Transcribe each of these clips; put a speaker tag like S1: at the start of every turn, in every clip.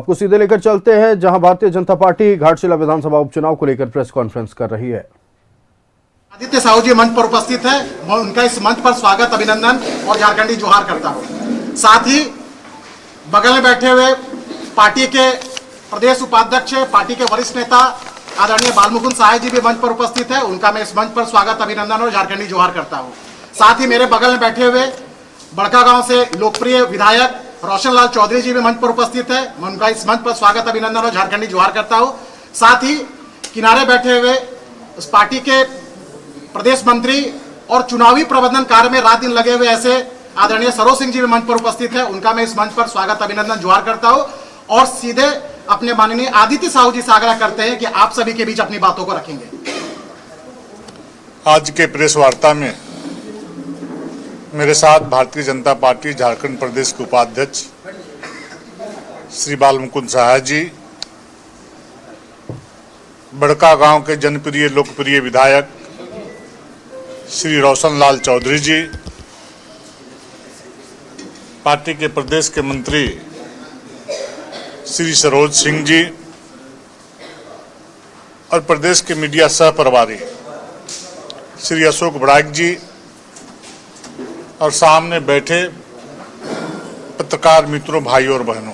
S1: आपको सीधे लेकर चलते हैं जहां भारतीय जनता पार्टी घाटशिला विधानसभा उपचुनाव को लेकर प्रेस कॉन्फ्रेंस कर रही है।
S2: आदित्य साहू जी मंच पर उपस्थित है। मैं उनका इस मंच पर स्वागत, अभिनंदन और झारखंडी जोहार करता हूं। साथ ही बगल में बैठे हुए पार्टी के प्रदेश उपाध्यक्ष, पार्टी के वरिष्ठ नेता आदरणीय बालमुकुंद साहा जी भी मंच पर उपस्थित है। उनका मैं इस मंच पर स्वागत, अभिनंदन और झारखंडी जोहार करता हूं। साथ ही मेरे बगल में बैठे हुए बड़का गांव से लोकप्रिय विधायक रोशन लाल चौधरी जी भी मंच पर उपस्थित है। मैं उनका इस मंच पर स्वागत, अभिनंदन और झारखंडी जोहार करता हूं। साथ ही किनारे बैठे हुए उस पार्टी के प्रदेश मंत्री और चुनावी प्रबंधन कार्य में रात दिन लगे हुए ऐसे आदरणीय सरोज सिंह जी भी मंच पर उपस्थित है। उनका मैं इस मंच पर स्वागत, अभिनंदन, जोहार करता हूं और सीधे अपने माननीय आदित्य साहू जी से आग्रह करते हैं कि आप सभी के बीच अपनी बातों को रखेंगे।
S3: आज के प्रेस वार्ता में मेरे साथ भारतीय जनता पार्टी झारखंड प्रदेश के उपाध्यक्ष श्री बालमुकुंद साहा जी, बड़का गांव के जनप्रिय लोकप्रिय विधायक श्री रोशन लाल चौधरी जी, पार्टी के प्रदेश के मंत्री श्री सरोज सिंह जी और प्रदेश के मीडिया सह प्रभारी श्री अशोक बड़ाइक जी और सामने बैठे पत्रकार मित्रों, भाइयों और बहनों,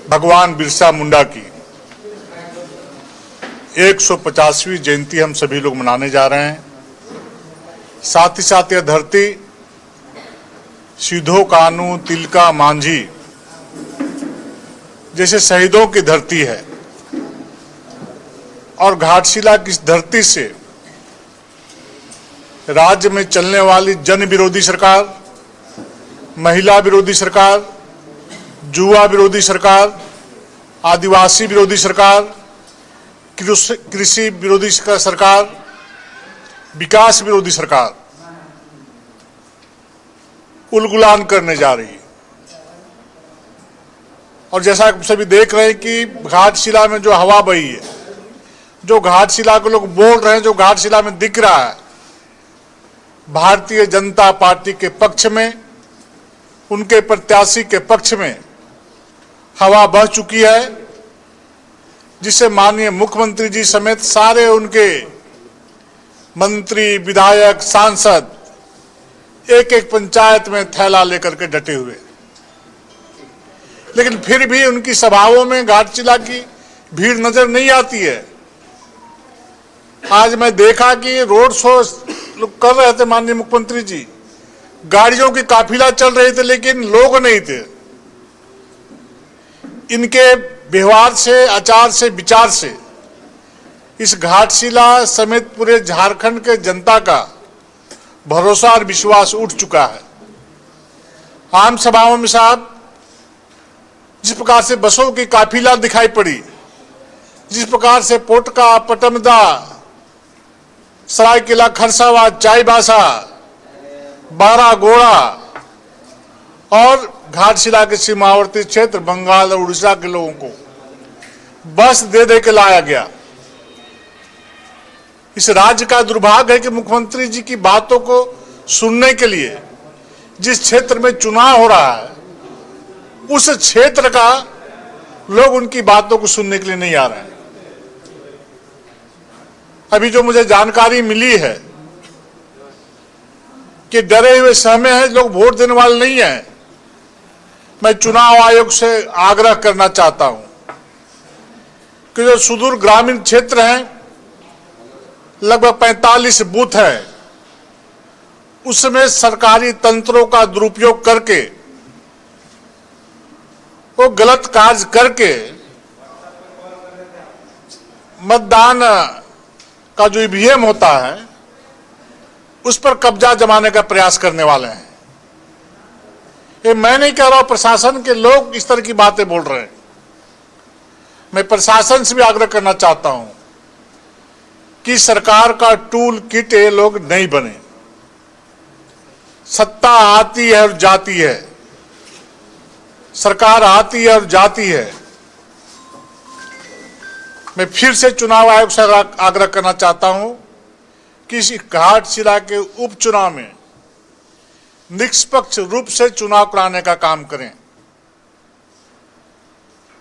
S3: भगवान बिरसा मुंडा की 150वीं जयंती हम सभी लोग मनाने जा रहे हैं। साथ ही साथ यह धरती सिधो कानू, तिलका मांझी जैसे शहीदों की धरती है और घाटशिला की धरती से राज्य में चलने वाली जन विरोधी सरकार, महिला विरोधी सरकार, जुआ विरोधी सरकार, आदिवासी विरोधी सरकार, कृषि विरोधी सरकार, विकास विरोधी सरकार उलगुलान करने जा रही है। और जैसा आप सभी देख रहे हैं कि घाटशिला में जो हवा बही है, जो घाटशिला को लोग बोल रहे हैं, जो घाटशिला में दिख रहा है, भारतीय जनता पार्टी के पक्ष में, उनके प्रत्याशी के पक्ष में हवा बह चुकी है, जिससे माननीय मुख्यमंत्री जी समेत सारे उनके मंत्री, विधायक, सांसद एक एक पंचायत में थैला लेकर के डटे हुए। लेकिन फिर भी उनकी सभाओं में घाटशिला की भीड़ नजर नहीं आती है। आज मैं देखा कि रोड शो लोग कर रहे थे, माननीय मुख्यमंत्री जी, गाड़ियों की काफिला चल रही थी लेकिन लोग नहीं थे। इनके व्यवहार से, आचार से, विचार से इस घाटशिला समेत पूरे झारखंड के जनता का भरोसा और विश्वास उठ चुका है। आम सभाओं में साहब जिस प्रकार से बसों की काफिला दिखाई पड़ी, जिस प्रकार से पोटका, पटमदा, सरायकेला खरसावां, चाईबासा, बारागोड़ा और घाटशिला के सीमावर्ती क्षेत्र बंगाल और उड़ीसा के लोगों को बस दे दे के लाया गया। इस राज्य का दुर्भाग्य है कि मुख्यमंत्री जी की बातों को सुनने के लिए जिस क्षेत्र में चुनाव हो रहा है, उस क्षेत्र का लोग उनकी बातों को सुनने के लिए नहीं आ रहे हैं। अभी जो मुझे जानकारी मिली है कि डरे हुए सहमे हैं, लोग वोट देने वाले नहीं हैं। मैं चुनाव आयोग से आग्रह करना चाहता हूं कि जो सुदूर ग्रामीण क्षेत्र हैं, लगभग 45 बूथ है, उसमें सरकारी तंत्रों का दुरुपयोग करके, वो गलत कार्य करके मतदान का जो ईवीएम होता है उस पर कब्जा जमाने का प्रयास करने वाले हैं। ये मैं नहीं कह रहा हूं, प्रशासन के लोग इस तरह की बातें बोल रहे हैं। मैं प्रशासन से भी आग्रह करना चाहता हूं कि सरकार का टूल किट ये लोग नहीं बने। सत्ता आती है और जाती है, सरकार आती है और जाती है। मैं फिर से चुनाव आयोग से आग्रह करना चाहता हूं कि इस घाटशिला के उपचुनाव में निष्पक्ष रूप से चुनाव कराने का काम करें।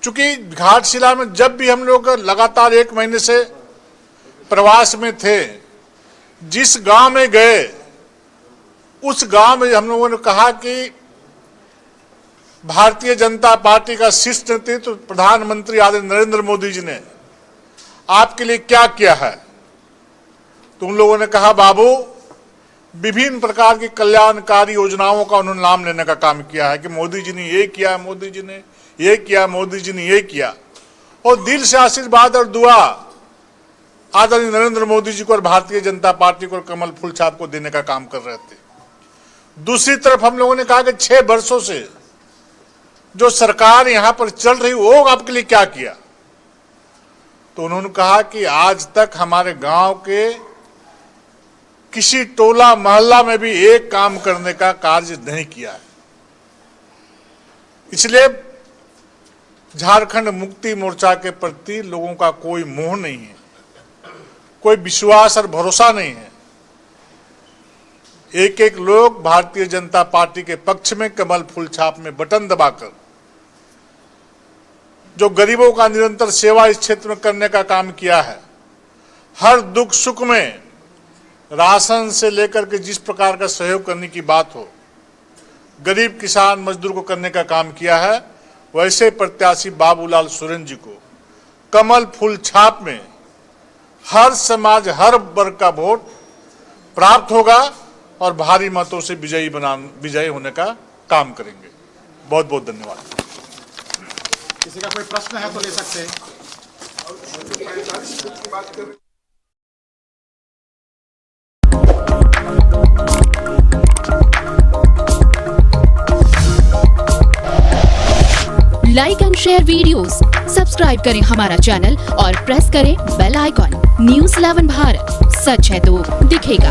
S3: चूंकि घाटशिला में जब भी हम लोग लगातार 1 महीने से प्रवास में थे, जिस गांव में गए उस गांव में हम लोगों ने कहा कि भारतीय जनता पार्टी का शीर्ष नेतृत्व प्रधानमंत्री आदरणीय नरेंद्र मोदी जी ने आपके लिए क्या किया है। तो उन लोगों ने कहा, बाबू विभिन्न प्रकार की कल्याणकारी योजनाओं का उन्होंने नाम लेने का काम किया है कि मोदी जी ने ये किया, मोदी जी ने ये किया, मोदी जी ने ये किया, और दिल से आशीर्वाद और दुआ आदरणीय नरेंद्र मोदी जी को और भारतीय जनता पार्टी को और कमल फूल छाप को देने का काम कर रहे थे। दूसरी तरफ हम लोगों ने कहा कि 6 वर्षों से जो सरकार यहां पर चल रही वो आपके लिए क्या किया। तो उन्होंने कहा कि आज तक हमारे गांव के किसी टोला मोहल्ला में भी एक काम करने का कार्य नहीं किया है। इसलिए झारखंड मुक्ति मोर्चा के प्रति लोगों का कोई मोह नहीं है, कोई विश्वास और भरोसा नहीं है। एक एक लोग भारतीय जनता पार्टी के पक्ष में कमल फूल छाप में बटन दबाकर जो गरीबों का निरंतर सेवा इस क्षेत्र में करने का काम किया है, हर दुख सुख में राशन से लेकर के जिस प्रकार का सहयोग करने की बात हो, गरीब किसान मजदूर को करने का काम किया है, वैसे प्रत्याशी बाबूलाल सोरेन जी को कमल फूल छाप में हर समाज हर वर्ग का वोट प्राप्त होगा और भारी मतों से विजयी होने का काम करेंगे। बहुत बहुत धन्यवाद।
S2: किसी का कोई प्रश्न है तो ले सकते हैं।
S4: Like and share videos, subscribe करें हमारा चैनल और प्रेस करें बेल आइकॉन। न्यूज़ 11 भारत, सच है तो दिखेगा।